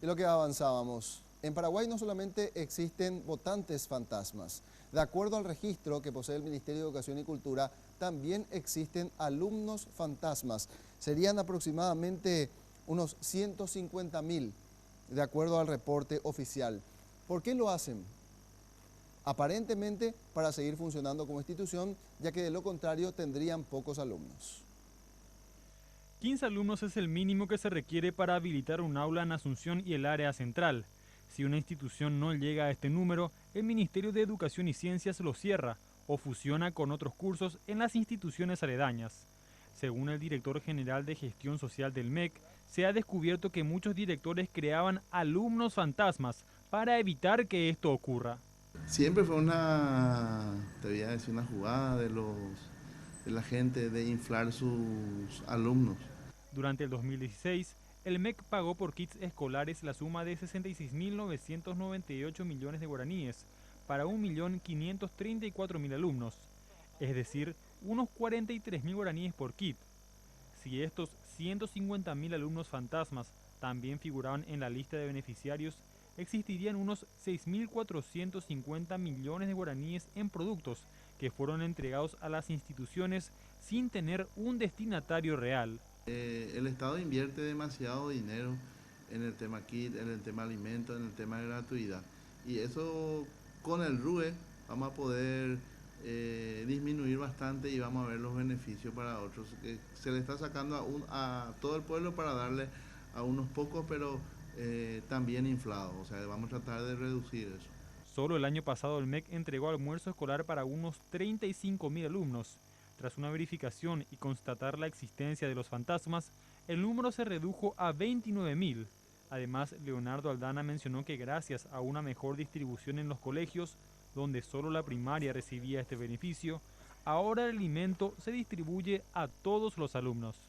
lo que avanzábamos. En Paraguay no solamente existen votantes fantasmas. De acuerdo al registro que posee el Ministerio de Educación y Cultura, también existen alumnos fantasmas. Serían aproximadamente unos 150.000, de acuerdo al reporte oficial. ¿Por qué lo hacen? Aparentemente para seguir funcionando como institución, ya que de lo contrario tendrían pocos alumnos. 15 alumnos es el mínimo que se requiere para habilitar un aula en Asunción y el área central. Si una institución no llega a este número, el Ministerio de Educación y Ciencias lo cierra o fusiona con otros cursos en las instituciones aledañas. Según el director general de Gestión Social del MEC, se ha descubierto que muchos directores creaban alumnos fantasmas para evitar que esto ocurra. Siempre fue te voy a decir, una jugada de la gente de inflar sus alumnos. Durante el 2016, el MEC pagó por kits escolares la suma de 66.998 millones de guaraníes para 1.534.000 alumnos, es decir, unos 43.000 guaraníes por kit. Si estos 150.000 alumnos fantasmas también figuraban en la lista de beneficiarios, existirían unos 6.450 millones de guaraníes en productos que fueron entregados a las instituciones sin tener un destinatario real. El Estado invierte demasiado dinero en el tema kit, en el tema alimentos, en el tema de gratuidad. Y eso con el RUE vamos a poder disminuir bastante y vamos a ver los beneficios para otros. Que se le está sacando a todo el pueblo para darle a unos pocos, pero también inflados. O sea, vamos a tratar de reducir eso. Solo el año pasado el MEC entregó almuerzo escolar para unos 35.000 alumnos. Tras una verificación y constatar la existencia de los fantasmas, el número se redujo a 29.000. Además, Leonardo Aldana mencionó que gracias a una mejor distribución en los colegios, donde solo la primaria recibía este beneficio, ahora el alimento se distribuye a todos los alumnos.